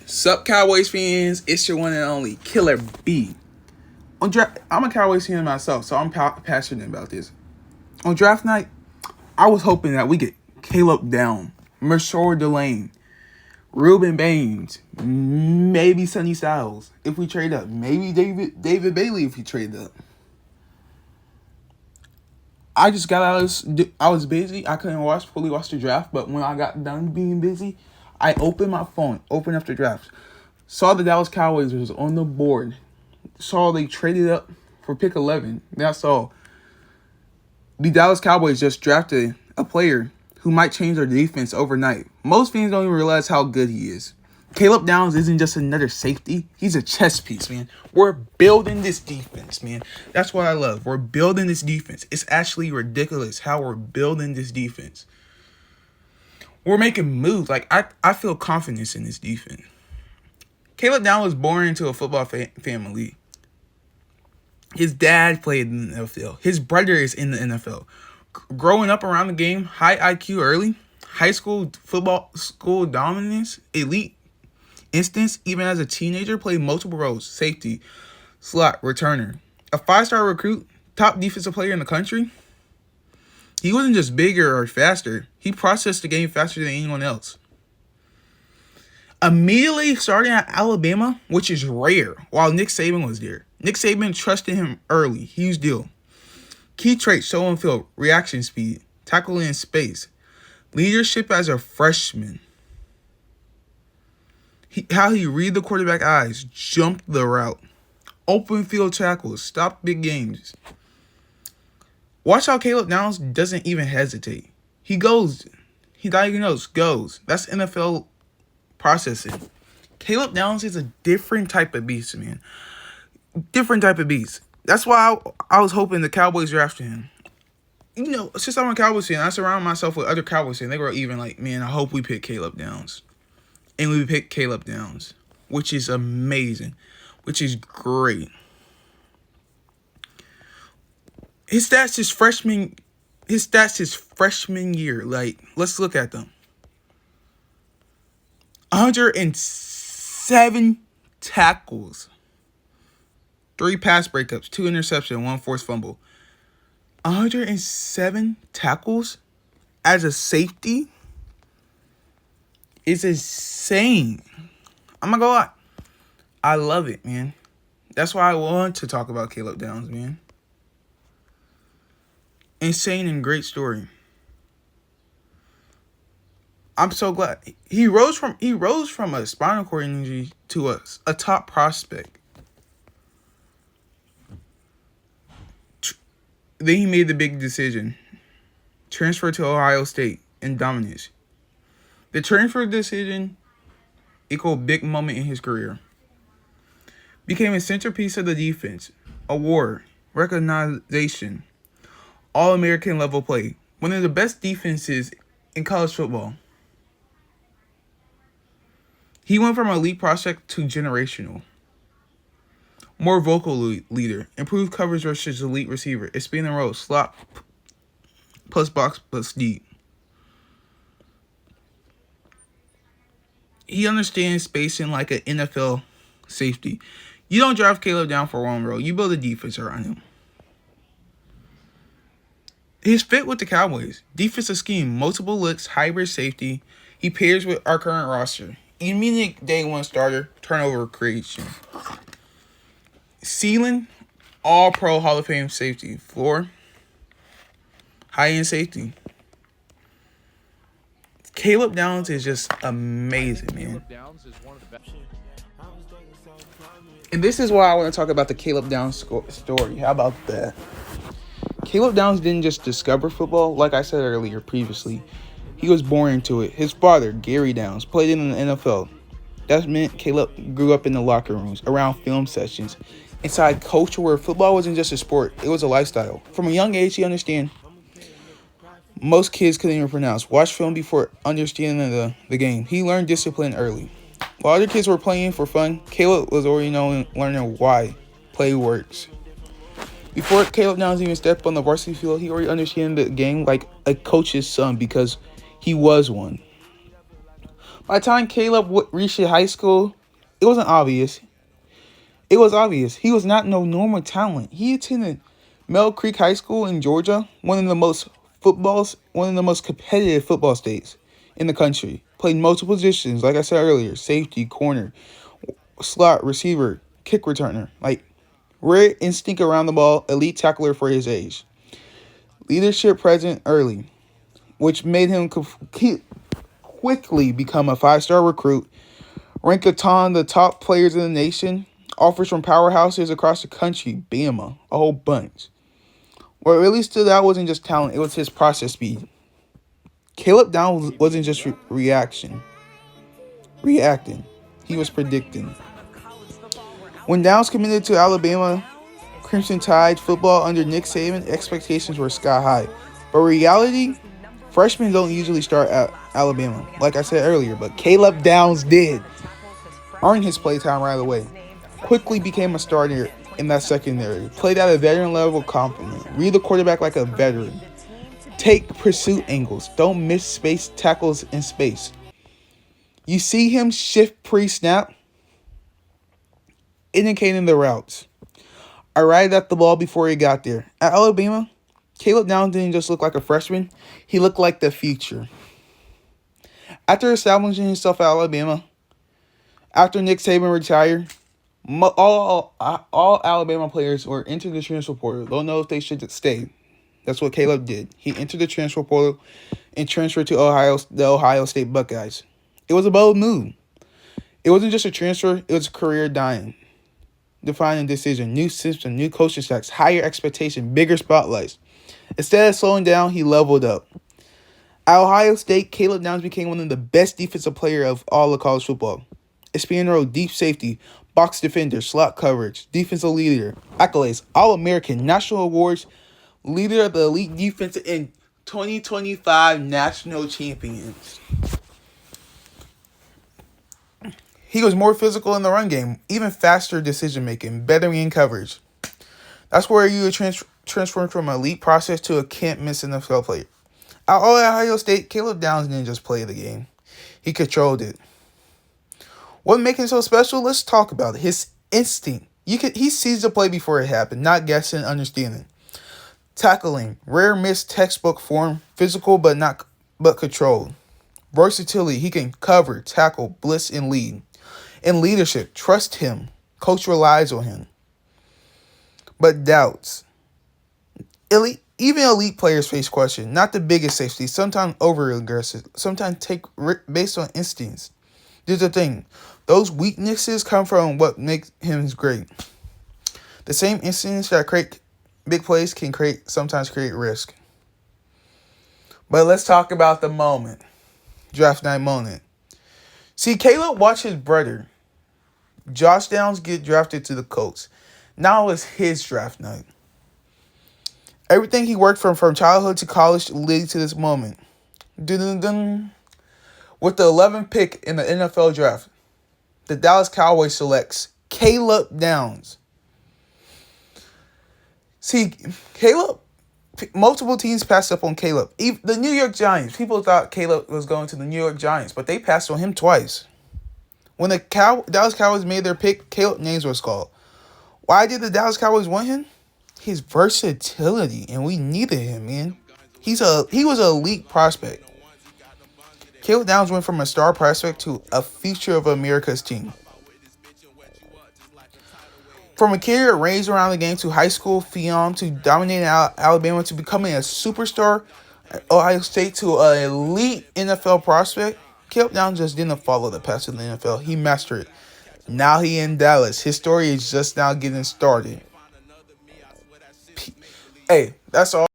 Sup, Cowboys fans? It's your one and only Killer B. I'm a Cowboys fan myself, so I'm passionate about this. On draft night, I was hoping that we get Caleb Down, Mershore Delane, Ruben Baines, maybe Sonny Styles if we trade up, maybe David Bailey if we trade up. I just got out of I was busy. I couldn't fully watch the draft, but when I got done being busy, I opened my phone, opened up the draft, saw the Dallas Cowboys was on the board, saw they traded up for pick 11. That's all. The Dallas Cowboys just drafted a player who might change their defense overnight. Most fans don't even realize how good he is. Caleb Downs isn't just another safety. He's a chess piece, man. We're building this defense, man. That's what I love. We're building this defense. It's actually ridiculous how we're building this defense. We're making moves. Like, I feel confidence in this defense. Caleb Downs was born into a football family. His dad played in the NFL. His brother is in the NFL. Growing up around the game, high IQ early, high school football school dominance, elite instance, even as a teenager, played multiple roles: safety, slot, returner. A 5-star recruit, top defensive player in the country. He wasn't just bigger or faster. He processed the game faster than anyone else. Immediately starting at Alabama, which is rare, while Nick Saban was there. Nick Saban trusted him early. Huge deal. Key traits: show on field, reaction speed, tackling in space, leadership as a freshman. How he read the quarterback eyes, jump the route, open field tackles, stop big games. Watch how Caleb Downs doesn't even hesitate. He goes. He diagnoses, goes. That's NFL processing. Caleb Downs is a different type of beast, man. Different type of beast. That's why I was hoping the Cowboys drafted him. You know, since I'm a Cowboys fan, I surround myself with other Cowboys fans. They were even like, man, I hope we pick Caleb Downs. And we picked Caleb Downs, which is amazing, which is great. His stats his freshman year. Like, let's look at them. 107 tackles. 3 pass breakups, 2 interceptions, 1 forced fumble. 107 tackles as a safety is insane. I'm not gonna lie. I love it, man. That's why I want to talk about Caleb Downs, man. Insane and great story. I'm so glad he rose from a spinal cord injury to a top prospect. Then he made the big decision. Transfer to Ohio State and dominance. The transfer decision equaled big moment in his career. Became a centerpiece of the defense. Award, recognition, All-American level play. One of the best defenses in college football. He went from elite prospect to generational. More vocal leader. Improved coverage versus elite receiver. Expanding roles. Slot plus box plus deep. He understands spacing like an NFL safety. You don't draft Caleb down for one role. You build a defense around him. His fit with the Cowboys. Defensive scheme. Multiple looks. Hybrid safety. He pairs with our current roster. Immediate day one starter. Turnover creation. Ceiling, all-pro Hall of Fame safety. Floor, high-end safety. Caleb Downs is just amazing, man. And this is why I want to talk about the Caleb Downs story. How about that? Caleb Downs didn't just discover football, like I said earlier previously. He was born into it. His father, Gary Downs, played in the NFL. That meant Caleb grew up in the locker rooms, around film sessions, inside culture where football wasn't just a sport, it was a lifestyle. From a young age, he understand. Most kids couldn't even pronounce. Watch film before understanding the game. He learned discipline early. While other kids were playing for fun, Caleb was already learning why play works. Before Caleb Downs even stepped on the varsity field, he already understood the game like a coach's son because he was one. By the time Caleb reached high school, It wasn't obvious. It was obvious. He was not no normal talent. He attended Mill Creek High School in Georgia, one of the most competitive football states in the country. Played multiple positions, like I said earlier, safety, corner, slot, receiver, kick returner. Like, rare instinct around the ball, elite tackler for his age. Leadership present early, which made him quickly become a five-star recruit, ranked upon the top players in the nation, offers from powerhouses across the country, Bama, a whole bunch. What really stood out wasn't just talent, it was his process speed. Caleb Downs wasn't just reacting. He was predicting. When Downs committed to Alabama Crimson Tide football under Nick Saban, expectations were sky high. But reality, freshmen don't usually start at Alabama, like I said earlier, but Caleb Downs did. Earned his playtime right away. Quickly became a starter in that secondary. Played at a veteran level compliment. Read the quarterback like a veteran. Take pursuit angles. Don't miss space tackles in space. You see him shift pre-snap, indicating the routes. Arrived at the ball before he got there. At Alabama, Caleb Downs didn't just look like a freshman. He looked like the future. After establishing himself at Alabama, after Nick Saban retired, all Alabama players were entered the transfer portal. Don't know if they should stay. That's what Caleb did. He entered the transfer portal and transferred to the Ohio State Buckeyes. It was a bold move. It wasn't just a transfer. It was a career defining decision. New system, new coaching stacks, higher expectation, bigger spotlights. Instead of slowing down, he leveled up. At Ohio State, Caleb Downs became one of the best defensive players of all of college football. Expanding role, deep safety, box defender, slot coverage, defensive leader, accolades, All-American, national awards, leader of the elite defense in 2025 national champions. He was more physical in the run game, even faster decision-making, better in coverage. That's where you transform from an elite process to a can't-miss NFL player. At Ohio State, Caleb Downs didn't just play the game. He controlled it. What makes him so special? Let's talk about it. His instinct. He sees the play before it happened, not guessing, understanding. Tackling, rare miss textbook form, physical but controlled. Versatility, he can cover, tackle, blitz, and lead. In leadership, trust him. Coach relies on him. But doubts. Even elite players face questions. Not the biggest safety. Sometimes over-aggressive. Sometimes take based on instincts. Here's the thing. Those weaknesses come from what makes him great. The same instincts that create big plays can sometimes create risk. But let's talk about the moment. Draft night moment. See, Caleb watched his brother, Josh Downs, get drafted to the Colts. Now it's his draft night. Everything he worked from childhood to college leading to this moment. Dun-dun-dun. With the 11th pick in the NFL draft, the Dallas Cowboys selects Caleb Downs. See, multiple teams passed up on Caleb. Even the New York Giants, people thought Caleb was going to the New York Giants, but they passed on him twice. When the Dallas Cowboys made their pick, Caleb's name was called. Why did the Dallas Cowboys want him? His versatility, and we needed him, man. He was an elite prospect. Caleb Downs went from a star prospect to a feature of America's team. From a career raised around the game to high school Phenom to dominating Alabama to becoming a superstar at Ohio State to an elite NFL prospect, Caleb Downs just didn't follow the path to the NFL. He mastered it. Now he in Dallas. His story is just now getting started. Hey, that's all.